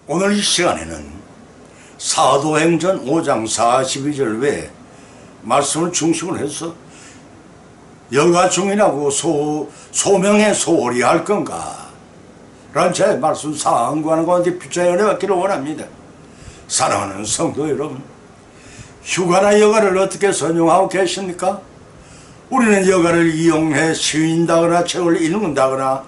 오늘 이 시간에는 사도행전 5장 42절 외에 말씀을 중심으로 해서 여가 중이라고 소명에 소홀히 할 건가 라는 제 말씀 상고하는 가운데 빛의 은혜 받기를 원합니다. 사랑하는 성도 여러분, 휴가나 여가를 어떻게 선용하고 계십니까? 우리는 여가를 이용해 쉬인다거나 책을 읽는다거나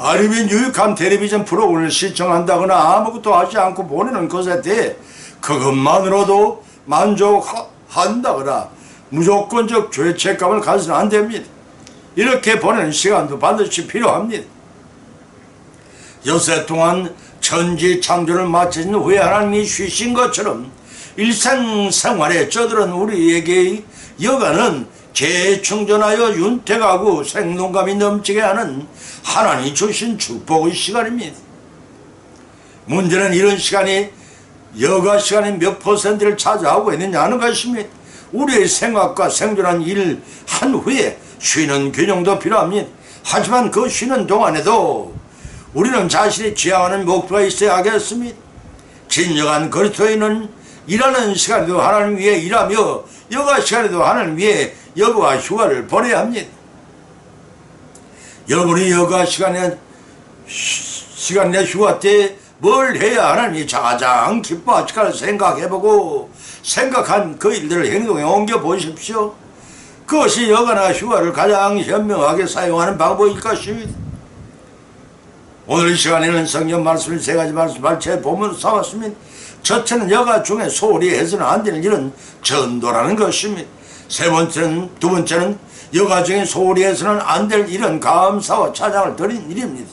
아니면 유익한 텔레비전 프로그램을 시청한다거나 아무것도 하지 않고 보내는 것에 대해 그것만으로도 만족한다거나 무조건적 죄책감을 가져서는 안 됩니다. 이렇게 보내는 시간도 반드시 필요합니다. 여세 동안 천지 창조를 마친 후에 하나님이 쉬신 것처럼 일생생활에 저들은 우리에게 여가는 재충전하여 윤택하고 생동감이 넘치게 하는 하나님이 주신 축복의 시간입니다. 문제는 이런 시간이 여가 시간의 몇 퍼센트를 차지하고 있느냐 하는 것입니다. 우리의 생각과 생존한 일 한 후에 쉬는 균형도 필요합니다. 하지만 그 쉬는 동안에도 우리는 자신이 지향하는 목표가 있어야 하겠습니다. 진정한 그리스도인은 일하는 시간에도 하나님 위해 일하며 여가 시간에도 하나님 위해 여가와 휴가를 보내야 합니다. 여러분이 여가 시간 내 휴가 때 뭘 해야 하나님이 가장 기뻐하실까 생각해보고 생각한 그 일들을 행동에 옮겨보십시오. 그것이 여가나 휴가를 가장 현명하게 사용하는 방법일 것입니다. 오늘 이 시간에는 성경 말씀을 세 가지 말씀을 제 본문으로 삼았습니다. 첫째는 여가 중에 소홀히 해서는 안 되는 일은 전도라는 것입니다. 두 번째는 여가 중에 소홀히 해서는 안 될 일은 감사와 찬양을 드리는 일입니다.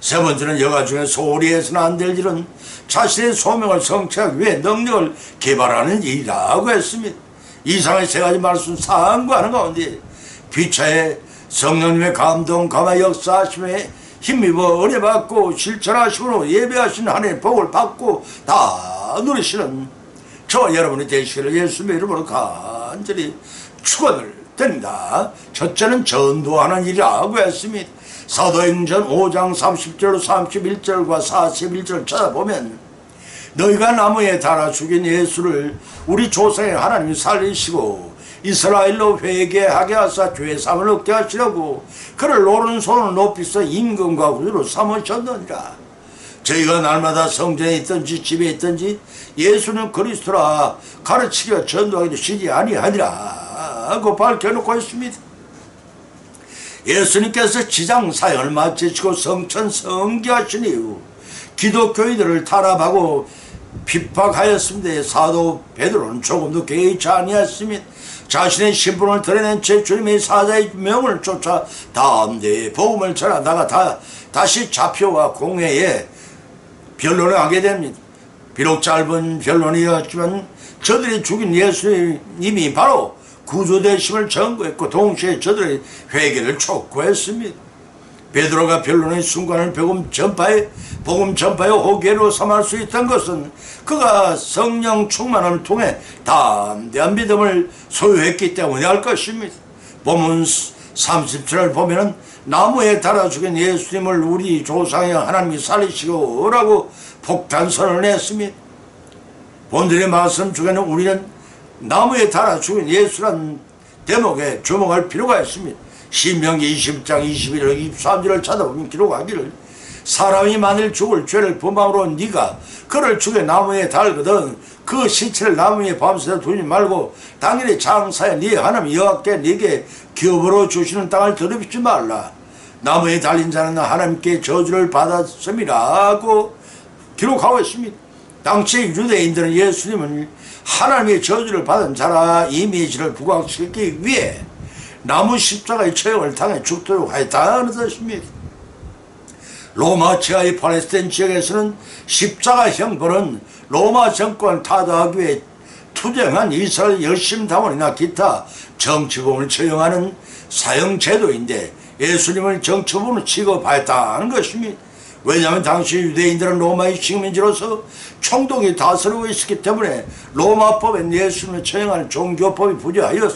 세 번째는 여가 중에 소홀히 해서는 안 될 일은 자신의 소명을 성취하기 위해 능력을 개발하는 일이라고 했습니다. 이상의 세 가지 말씀 상고하는 가운데 피차에 성령님의 감동, 감화 역사하심에 힘입어 은혜받고 실천하심으로 예배하시는 하나님의 복을 받고 다 누리시는 저와 여러분이 되시기를 예수님의 이름으로 간절히 축원을 드립니다. 첫째는 전도하는 일이라고 했습니다. 사도행전 5장 30절 31절과 41절 찾아보면 너희가 나무에 달아 죽인 예수를 우리 조상의 하나님이 살리시고 이스라엘로 회개하게 하사 죄사함을 얻게 하시려고 그를 오른손을 높이서 임금과 구주로 삼으셨느니라. 저희가 날마다 성전에 있든지 집에 있든지 예수는 그리스도라 가르치기와 전도하기도 쉬지 아니하니라 하고 밝혀놓고 있습니다. 예수님께서 지상 사역을 마치시고 성천 성기하신 이후 기독교인들을 탄압하고 핍박하였습니다. 사도 베드로는 조금도 개의치 아니했습니다. 자신의 신분을 드러낸 채 주님의 사자의 명을 쫓아 다음대에 복음을 전하다가 다시 잡혀와 공회에 변론을 하게 됩니다. 비록 짧은 변론이었지만 저들이 죽인 예수님이 바로 구주되심을 전거했고 동시에 저들의 회개를 촉구했습니다. 베드로가 변론의 순간을 복음 전파의 호계로 삼을 수 있던 것은 그가 성령 충만함을 통해 담대한 믿음을 소유했기 때문에 할 것입니다. 본문 30절을 보면은 나무에 달아 죽인 예수님을 우리 조상의 하나님이 살리시고 라고 폭탄선언을 했습니다. 본절의 말씀 중에는 우리는 나무에 달아 죽인 예수란 대목에 주목할 필요가 있습니다. 신명기 20장 21절 23절을 찾아보면 기록하기를 사람이 만일 죽을 죄를 범함으로 네가 그를 죽여 나무에 달거든 그 시체를 나무에 밤새 두지 말고 당일에 장사에 네 하나님 여호와께 네게 기업으로 주시는 땅을 더럽히지 말라. 나무에 달린 자는 하나님께 저주를 받았음이라고 기록하고 있습니다. 당시 유대인들은 예수님은 하나님의 저주를 받은 자라 이미지를 부각시키기 위해 나무 십자가의 처형을 당해 죽도록 하였다는 것입니다. 로마 지하의 팔레스타인 지역에서는 십자가 형벌은 로마 정권 타도하기 위해 투쟁한 이스라엘 열심당원이나 기타 정치범을 처형하는 사형제도인데 예수님을 정치범으로 취급하였다는 것입니다. 왜냐하면 당시 유대인들은 로마의 식민지로서 총독이 다스리고 있었기 때문에 로마법엔 예수님을 처형하는 종교법이 부재하여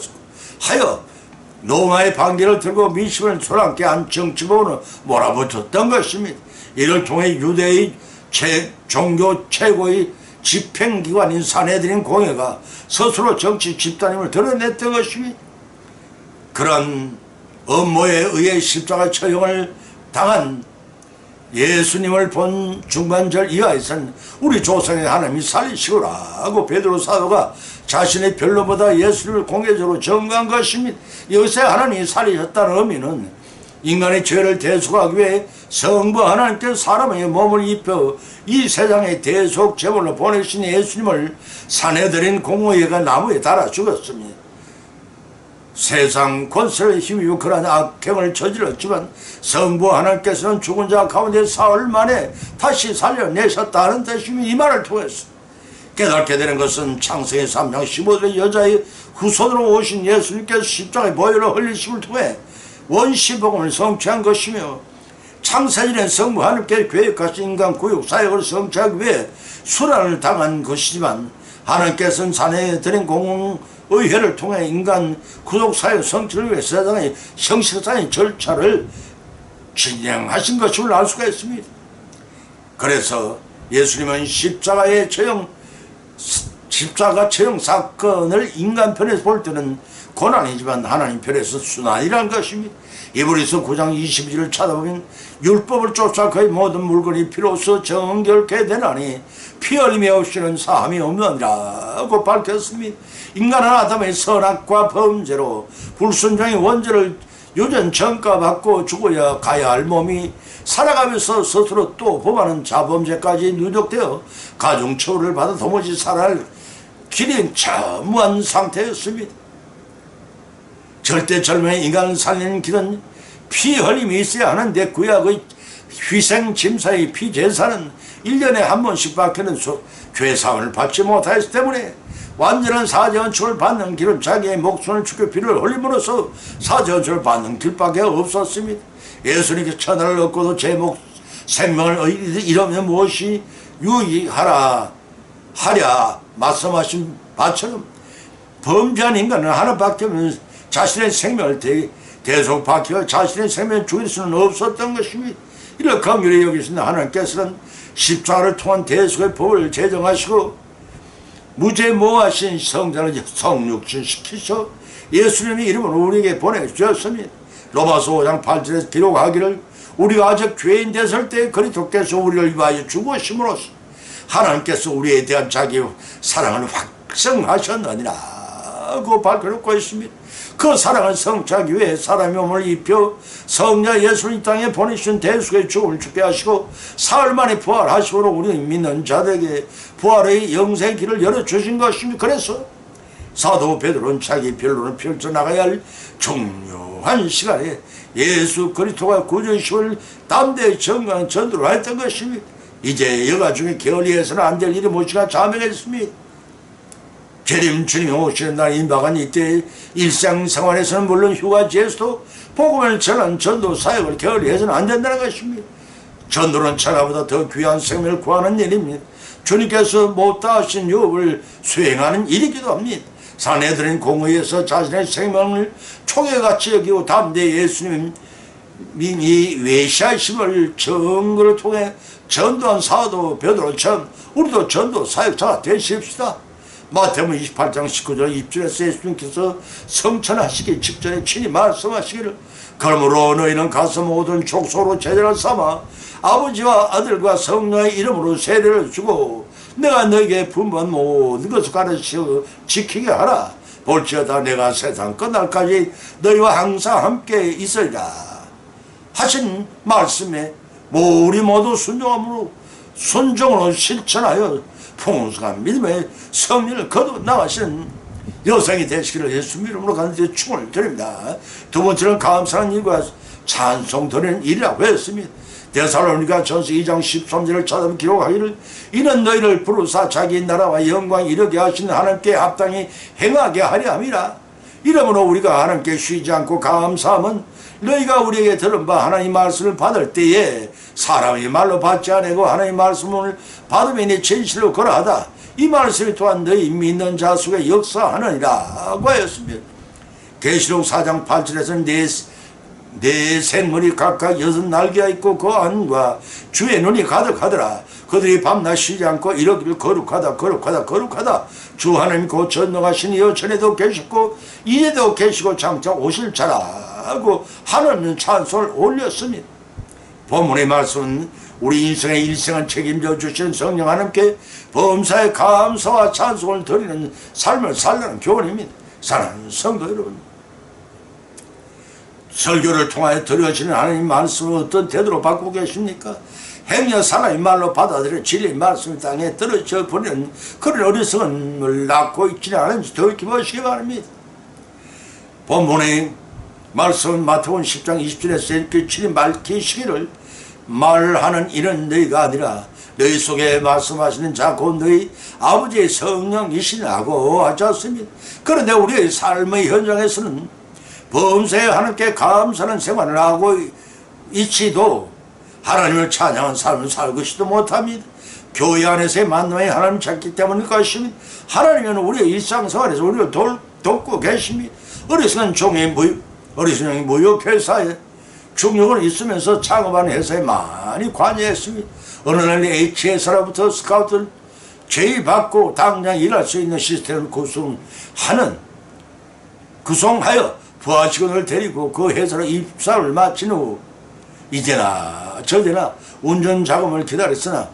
로마의 반기를 들고 민심을 소란케 한 정치범으로 몰아붙였던 것입니다. 이를 통해 유대의 종교 최고의 집행기관인 산헤드린 공회가 스스로 정치 집단임을 드러냈던 것입니다. 그런 음모에 의해 십자가 처형을 당한 예수님을 본 중반절 이하에서는 우리 조상의 하나님이 살리시오라고 베드로 사도가 자신의 변론보다 예수를 공개적으로 증거한 것입니다. 여기서 하나님이 살리셨다는 의미는 인간의 죄를 대속하기 위해 성부 하나님께서 사람에게 몸을 입혀 이 세상에 대속 제물로 보내신 예수님을 산헤드린 공회가 나무에 달아 죽었습니다. 세상 권세를 힘입어 그러한 악행을 저질렀지만 성부 하나님께서는 죽은 자 가운데 사흘 만에 다시 살려내셨다는 뜻입니다. 이 말을 통해서 깨닫게 되는 것은 창세기 3장 15절의 여자의 후손으로 오신 예수님께서 십자가의 보혈을 흘리심을 통해 원시복음을 성취한 것이며 창세전에 성부 하나님께서 계획하신 인간 구육 사역을 성취하기 위해 순환을 당한 것이지만 하나님께서는 산헤드린 공의회를 통해 인간 구속 사역 성취를 위해 세상의 형식상의 절차를 진행하신 것임을 알 수가 있습니다. 그래서 예수님은 십자가 처형 사건을 인간 편에서 볼 때는 고난이지만 하나님 편에서 순환이라는 것입니다. 이브리서 9장 22절을 찾아보면 율법을 쫓아 그의 모든 물건이 피로써 정결케 되나니 피 흘림이 없이는 사함이 없느니라고 밝혔습니다. 인간은 아담의 선악과 범죄로 불순종의 원죄를 유전 전가받고 죽어야 가야 할 몸이 살아가면서 스스로 또 범하는 자범죄까지 누적되어 가중처우를 받아 도무지 살아갈 길이 전무한 상태였습니다. 절대 절명의 인간을 살리는 길은 피 흘림이 있어야 하는데 구약의 희생 짐사의 피 제사는 1년에 한 번씩 박히는 죄사함을 받지 못하였기 때문에 완전한 사죄헌축을 받는 길은 자기의 목숨을 죽여 피를 흘림으로써 사죄헌축을 받는 길밖에 없었습니다. 예수님께서 천하를 얻고도 제 생명을 잃으면 무엇이 유익하랴 말씀하신 바처럼 범죄한 인간은 하나밖에 없는 자신의 생명을 대속 박혀 자신의 생명을 죽일 수는 없었던 것입니다. 이를 긍휼히 여기시는 하나님께서는 십자가를 통한 대속의 법을 제정하시고 무죄무하신 성자를 성육신시키셔 예수님의 이름으로 우리에게 보내주셨습니다. 로마서 5장 8절에서 기록하기를 우리가 아직 죄인 됐을 때 그리스도께서 우리를 위하여 죽으심으로써 하나님께서 우리에 대한 자기 사랑을 확증하셨느니라고 밝혀놓고 있습니다. 그 사랑을 성취하기 위해 사람의 몸을 입혀 성자 예수를 이 땅에 보내신 대속의 죽음을 죽게 하시고 사흘 만에 부활하시므로 우리 믿는 자들에게 부활의 영생의 길을 열어주신 것입니다. 그래서 사도 베드로는 자기 변론을 펼쳐나가야 할 중요한 시간에 예수 그리스도가 구주이심을 담대히 증거하는 전도를 했던 것입니다. 이제 여가 중에 게을리해서는 안 될 일이 무엇이가 자명했습니다. 재림 주님이 오시는 날 임박한 이때 일상생활에서는 물론 휴가지에서도 복음을 전하는 전도 사역을 게을리해서는 안 된다는 것입니다. 전도는 천하보다 더 귀한 생명을 구하는 일입니다. 주님께서 못다 하신 유업을 수행하는 일이기도 합니다. 산헤드린 공회에서 자신의 생명을 총애같이 여기고 담대히 예수님이 외시하심을 증거를 통해 전도한 사도 베드로처럼 우리도 전도 사역자가 되십시다. 마태복음 28장 19절 입술에서 예수님께서 성천하시기 직전에 친히 말씀하시기를 그러므로 너희는 가서 모든 족속으로 제자를 삼아 아버지와 아들과 성령의 이름으로 세례를 주고 내가 너에게 분부한 모든 것을 가르쳐 지키게 하라. 볼지어다 내가 세상 끝날까지 너희와 항상 함께 있으리라 하신 말씀에 우리 모두 순종으로 실천하여 풍성한 믿음의 성리를 거두어 나가시는 여성이 되시기를 예수 이름으로 간절히 축원을 드립니다. 두 번째는 감사하는 일과 찬송 드리는 일이라고 했습니다. 데살로니가 전서 2장 13절을 찾아보면 기록하기를 이는 너희를 부르사 자기 나라와 영광 이르게 하시는 하나님께 합당히 행하게 하려 함이라. 이러므로 우리가 하나님께 쉬지 않고 감사함은 너희가 우리에게 들은 바 하나님 말씀을 받을 때에 사람의 말로 받지 않고 하나님 말씀을 받으면 진실로 거라하다. 이 말씀이 또한 너희 믿는 자 속에 역사하느니라 고 하였습니다. 계시록 4장 8절에서는 네 생물이 각각 6날개가 있고 그 안과 주의 눈이 가득하더라. 그들이 밤낮 쉬지 않고 이러기를 거룩하다 거룩하다 거룩하다. 주 하나님 곧 전능하신 이여 전에도 계셨고 이제도 계시고 장차 오실 자라고 하나님 찬송을 올렸습니다. 본문의 말씀은 우리 인생의 일생을 책임져 주시는 성령 하나님께 범사에 감사와 찬송을 드리는 삶을 살라는 교훈입니다. 사랑하는 성도 여러분, 설교를 통하여 드려지는 하나님 말씀을 어떤 태도로 받고 계십니까? 행여 사람의 말로 받아들여 진리의 말씀이 땅에 떨어져 버리는 그런 어리석음을 낳고 있지는 않은지 더욱이 보시기 바랍니다. 본문의 말씀은 마태복음 10장 20절에서 이렇게 친히 밝히시기를 말하는 이는 너희가 아니라 너희 속에 말씀하시는 자 곧 너희 아버지의 성령이시라고 하셨습니다. 그런데 우리의 삶의 현장에서는 범사에 하나님께 감사하는 생활을 하고 있지도 하나님을 찬양하는 삶을 살고 있지도 못합니다. 교회 안에서의 만남에 하나님 찾기 때문일 것입니다. 하나님은 우리의 일상생활에서 우리를 돕고 계십니다. 어리석은 종의 어리석은 무역회사에 중력을 있으면서 창업하는 회사에 많이 관여했습니다. 어느 날 HS로부터 스카우트를 제의받고 당장 일할 수 있는 시스템을 구성하여 부하 직원을 데리고 그 회사로 입사를 마친 후 이제나 저제나 운전 자금을 기다렸으나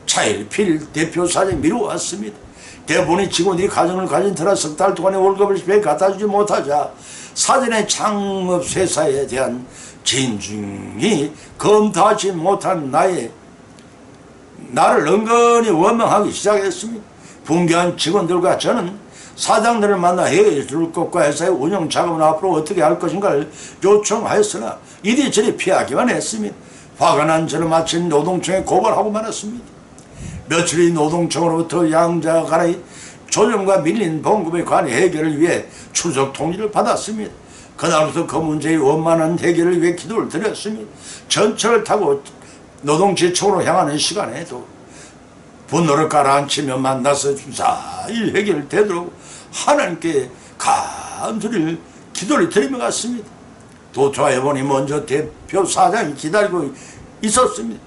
차일 대표 사장이 미루어왔습니다. 대부분의 직원들이 가정을 가진 터라 석 달 동안의 월급을 집에 갖다주지 못하자 사전에 창업회사에 대한 진중이 검토하지 못한 나를 은근히 원망하기 시작했습니다. 분개한 직원들과 저는 사장들을 만나 회의를 줄 것과 회사의 운영 자금은 앞으로 어떻게 할 것인가를 요청하였으나 이리저리 피하기만 했습니다. 화가 난 저는 마침 노동청에 고발하고 말았습니다. 며칠 뒤 노동청으로부터 양자 간의 조정과 밀린 봉급에 관한 해결을 위해 출석 통지를 받았습니다. 그날부터 그 문제의 원만한 해결을 위해 기도를 드렸습니다. 전철을 타고 노동지청으로 향하는 시간에도 분노를 가라앉히며 만나서 주사일 해결되도록 하나님께 간절히 기도를 드리며 갔습니다. 도착해 보니 먼저 대표 사장이 기다리고 있었습니다.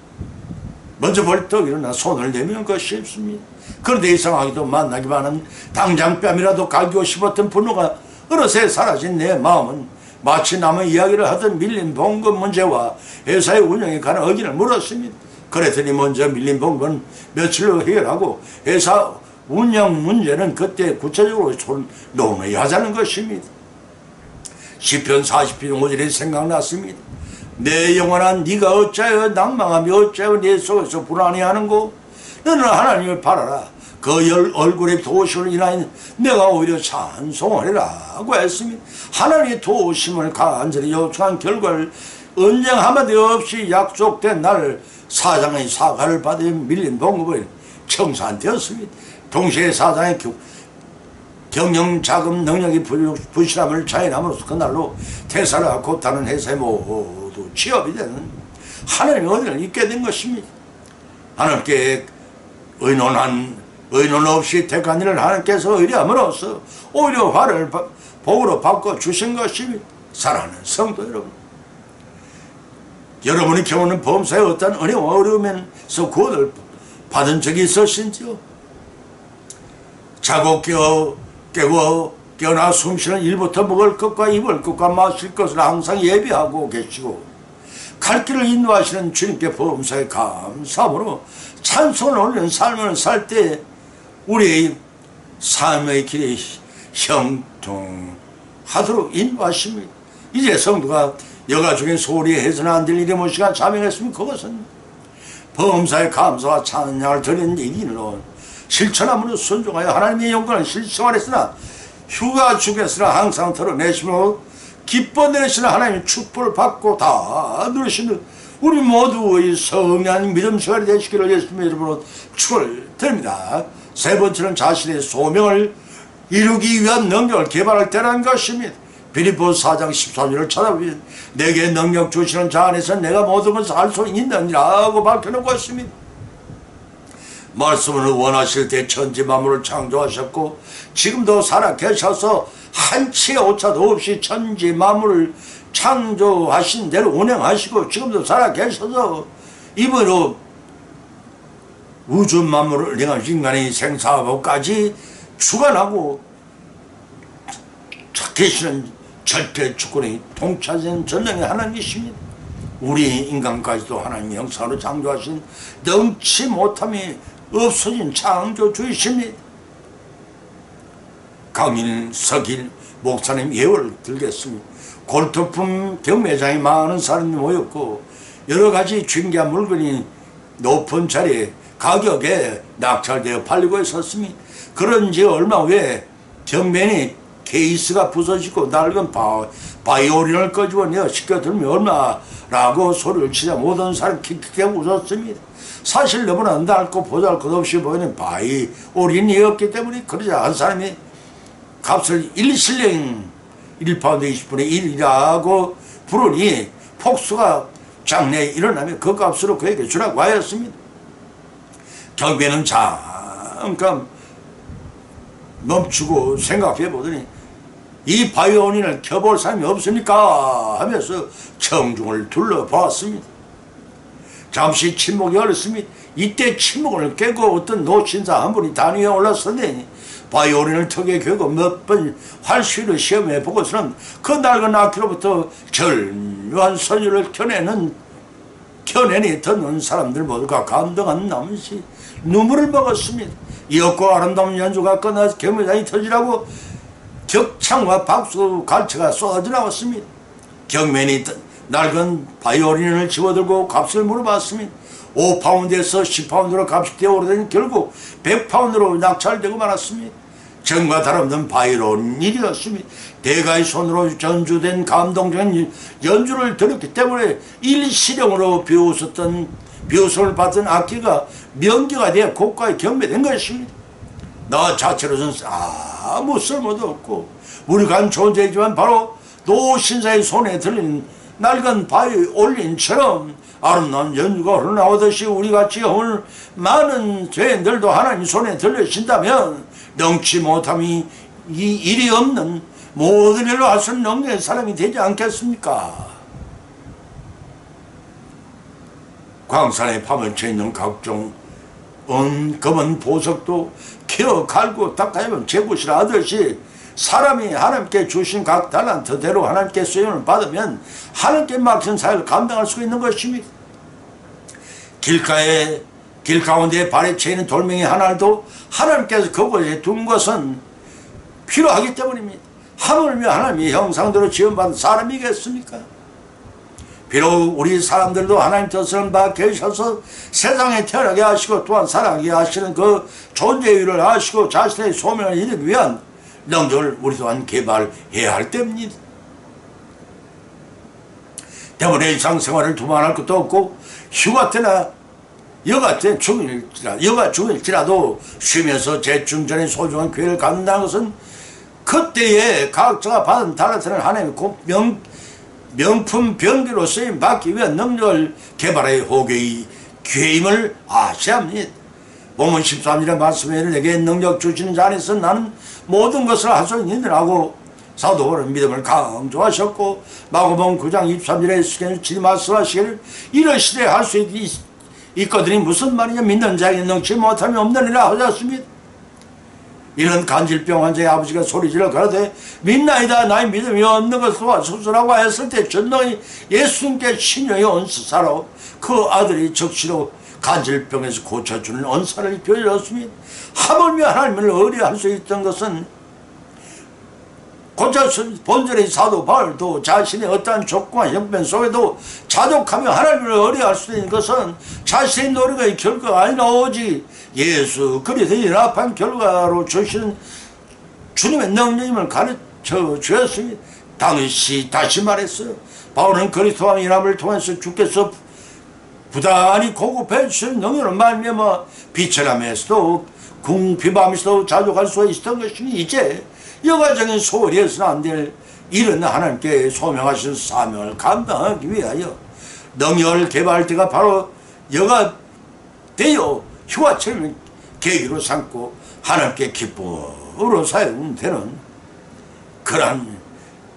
먼저 벌떡 일어나 손을 내미는 것이 없습니다. 그런데 이상하게도 만나기만은 당장 뺨이라도 갈기고 싶었던 분노가 어느새 사라진 내 마음은 마치 남의 이야기를 하던 밀린 봉급 문제와 회사의 운영에 관한 의견을 물었습니다. 그랬더니 먼저 밀린 봉급은 며칠로 해결하고 회사 운영 문제는 그때 구체적으로 논의하자는 하자는 것입니다. 시편 40편 5절에 생각났습니다. 내 영혼아 네가 어찌하여 낭망하며 어찌하여 내 속에서 불안해하는고 너는 하나님을 바라라. 그 얼굴의 도우심을 인하여 내가 오히려 찬송하리라고 했습니다. 하나님의 도우심을 간절히 요청한 결과를 언쟁 한마디 없이 약속된 날 사장의 사과를 받아 밀린 봉급을 청산되었습니다. 동시에 사장의 경영 자금 능력이 부실함을 자인함으로써 그날로 퇴사를 하고 다른 회사에 모두 취업이 되는 하나님의 은혜를 입게 된 것입니다. 하나님께 의논 없이 택한 일을 하나님께서 의뢰함으로써 오히려 화를 복으로 바꿔 주신 것입니다. 사랑하는 성도 여러분, 여러분이 겪는 범사의 어떤 은혜와 어려움에서 구원을 받은 적이 있으신지요? 자고 깨어나 숨쉬는 일부터 먹을 것과 입을 것과 마실 것을 항상 예비하고 계시고 갈 길을 인도하시는 주님께 범사에 감사함으로 찬송을 올리는 삶을 살 때 우리의 삶의 길이 형통하도록 인도하십니다. 이제 성도가 여가 중에 소리에 해서는 안 될 일이 무엇이가 자명했으면 그것은 범사에 감사와 찬양을 드리는 일로 실천함으로 순종하여 하나님의 영광을 실생활했으나 휴가 중에서나 항상 드러내시므로 기뻐 내시는 하나님의 축복을 받고 다 누리시는 우리 모두의 성령의 믿음 생활이 되시기를 예수님의 이름으로 축을 드립니다. 세 번째는 자신의 소명을 이루기 위한 능력을 개발할 때라는 것입니다. 빌립보서 4장 13절을 찾아보면 내게 능력 주시는 자 안에서 내가 모든 것을 할 수 있느니라고 밝혀놓은 것입니다. 말씀을 원하실 때 천지 만물을 창조하셨고 지금도 살아 계셔서 한치의 오차도 없이 천지 만물을 창조하신 대로 운행하시고 지금도 살아계셔서 이번으로 우주 만물을 운행한 인간의 생사법까지 주관하고 계시는 절대 주권의 통치하신 전능의 하나님이십니다. 우리 인간까지도 하나님의 형상으로 창조하신 능치 못함이 없어진 창조주이십니다. 강일, 석일 목사님 예언을 들겠습니다. 골토품 경매장에 많은 사람이 모였고 여러가지 중귀한 물건이 높은 자리에 가격에 낙찰되어 팔리고 있었습니다. 그런 지 얼마 후에 경매니 케이스가 부서지고 낡은 바이올린을 끄집어내어 시켜들면 얼마라고 소리를 치자 모든 사람이 킥킥하게 웃었습니다. 사실 너무나 낡고 보잘것없이 보이는 바이올린이었기 때문에 그러자 한 사람이 값을 1실링 1파운드 20분의 1이라고 부르니 폭수가 장래에 일어나면 그 값으로 그에게 주라고 하였습니다. 결국에는 잠깐 멈추고 생각해 보더니 이 바이올린을 켜볼 사람이 없습니까? 하면서 청중을 둘러보았습니다. 잠시 침묵이 흘렀습니다. 이때 침묵을 깨고 어떤 노신사 한 분이 단 위에 올라서더니 바이올린을 턱에 겨고 몇 번 활수를 시험해 보고서는 그 낡은 악기로부터 절묘한 선율을 켜내니 듣는 사람들 모두가 감동한 나머지 눈물을 먹었습니다. 이었고 아름다운 연주가 끝나서 경매장이 터지라고 격창과 박수 갈채가 쏟아져 나왔습니다. 경매니 낡은 바이올린을 집어들고 값을 물어봤습니다. 5파운드에서 10파운드로 값이 되어오르더니 결국 100파운드로 낙찰되고 말았습니다. 정과 다름없는 바이올린이었습니다. 대가의 손으로 전주된 감동적인 연주를 들었기 때문에 일시령으로 비웃음을 받던 악기가 명기가 되어 고가에 경매된 것입니다. 나 자체로는 아무 쓸모도 없고 무력한 존재이지만 바로 노신사의 손에 들린 낡은 바이올린처럼 아름다운 연주가 흘러나오듯이 우리같이 오늘 많은 죄인들도 하나님 손에 들려진다면 능치 못함이 이 일이 없는 모든 일로 할 수 있는 능력의 사람이 되지 않겠습니까? 광산에 파묻혀 있는 각종 검은 보석도 키워 갈고 닦아야만 제굿이라 하듯이 사람이 하나님께 주신 각 달란트대로 하나님께 수행을 받으면 하나님께 맡긴 사역을 감당할 수 있는 것입니다. 길 가운데 발에 채이는 돌멩이 하나도 하나님께서 그곳에 둔 것은 필요하기 때문입니다. 하물며 하나님의 형상대로 지음받은 사람이겠습니까? 비록 우리 사람들도 하나님 뜻을 바 계셔서 세상에 태어나게 하시고 또한 살아가게 하시는 그 존재의를 아시고 자신의 소명을 이루기 위한 능력을 우리 또한 개발해야 할 때입니다. 때문에 일상생활을 두말할 것도 없고 휴가 때나 여가 때 죽일지라도 쉬면서 재충전의 소중한 기회를 갖는다는 것은 그때에 각자가 받은 달란트는 하나님의 명품 병기로 쓰임 받기 위한 능력을 개발해 호교의 기회임을 아셔야 합니다. 본문 13절의 말씀에 내게 능력 주시는 자 안에서 나는 모든 것을 할 수 있느라고 사도 바울은 믿음을 강조하셨고 마가복음 9장 23절에 예수께서 말씀하시기를 이러시되 할 수 있거든이 무슨 말이냐 믿는 자에게 능치 못함이 없느니라 하셨습니다. 이런 간질병 환자의 아버지가 소리질러 가라되 믿나이다 나의 믿음이 없는 것과 수술하고 했을 때 전능히 예수님께 신령의 은사로 그 아들이 적시로 간질병에서 고쳐주는 은사를 입혀주었습니다. 하물며 하나님을 의뢰할 수 있던 것은 고쳐준 본절의 사도 바울도 자신의 어떠한 조건과 형편 속에도 자족하며 하나님을 의뢰할 수 있는 것은 자신의 노력의 결과가 아니라 오직 예수 그리스도의 연합한 결과로 주시는 주님의 능력임을 가르쳐 주었습니다. 당시 다시 말했어요. 바울은 그리스도와 연합을 통해서 주께서 부단히 공급해 주신 능력을 말미암아 비천함에서도 궁핍함에서도 자족할 수 있었던 것이니 이제 여가적인 소홀히 해서는 안 될 이런 하나님께 소명하신 사명을 감당하기 위하여 능력을 개발할 때가 바로 여가 되어 휴가철을 계기로 삼고 하나님께 기쁨으로 사용되는 그러한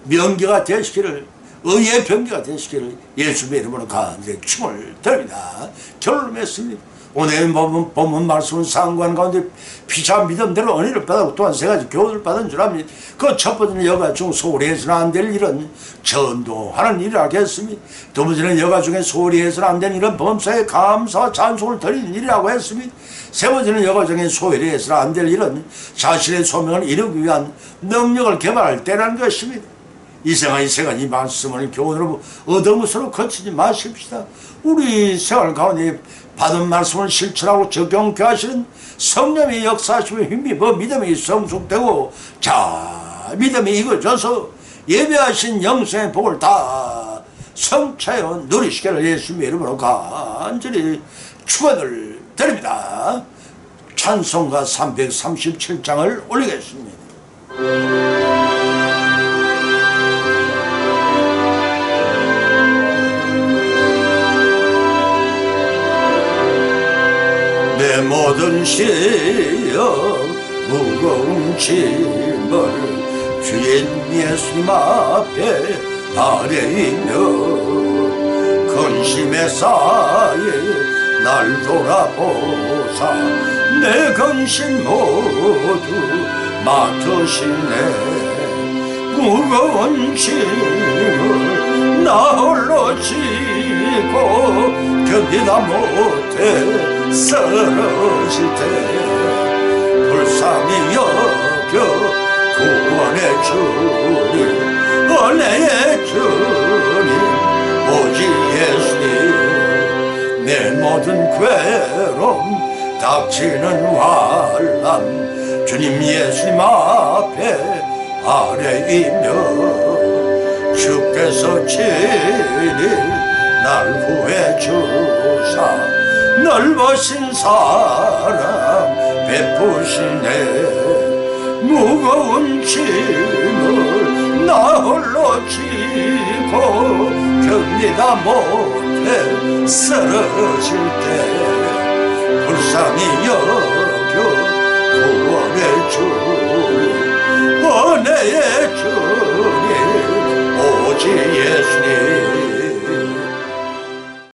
명기가 되시기를 의의 병기가 되시기를 예수님의 이름으로 간절히 축원을 드립니다. 결론 맺습니다. 오늘 본문 말씀은 상관 가운데 피차 믿음대로 은혜를 받았고 또한 세 가지 교훈을 받은 줄 압니다. 그 첫 번째는 여가 중 소홀히 해서는 안 될 일은 전도하는 일을 하겠습니다. 두 번째는 여가 중에 소홀히 해서는 안 되는 일은 범사에 감사와 찬송을 드리는 일이라고 했습니다. 세 번째는 여가 중에 소홀히 해서는 안 될 일은 자신의 소명을 이루기 위한 능력을 개발할 때라는 것입니다. 이 생활 이 세 가지 말씀을 교훈으로 얻은 것으로 거치지 마십시다. 우리 생활 가운데 받은 말씀을 실천하고 적용케 하시는 성령의 역사하심의 힘입어 믿음이 성숙되고 자 믿음이 익어져서 예배하신 영생의 복을 다 성취하여 누리시기를 예수님의 이름으로 간절히 축원을 드립니다. 찬송가 337장을 올리겠습니다. 내 모든 시험 무거운 짐을 주인 예수님 앞에 아뢰이며 근심에 쌓인 날 돌아보사 내 근심 모두 맡으시네. 무거운 짐을 나 홀로 지고 견디다 못해 쓰러질 때 불쌍히 여겨 구원의 주님 은혜의 주님 오직 예수님 내 모든 괴로움 닥치는 환난 주님 예수님 앞에 아뢰이며 주께서 친히 날 구해 주사 넓으신 사랑 베푸시네. 무거운 짐을 나 홀로 지고 견디다 못해 쓰러질 때 불쌍히 여겨 구원의 주님 은혜의 주님 오직 예수님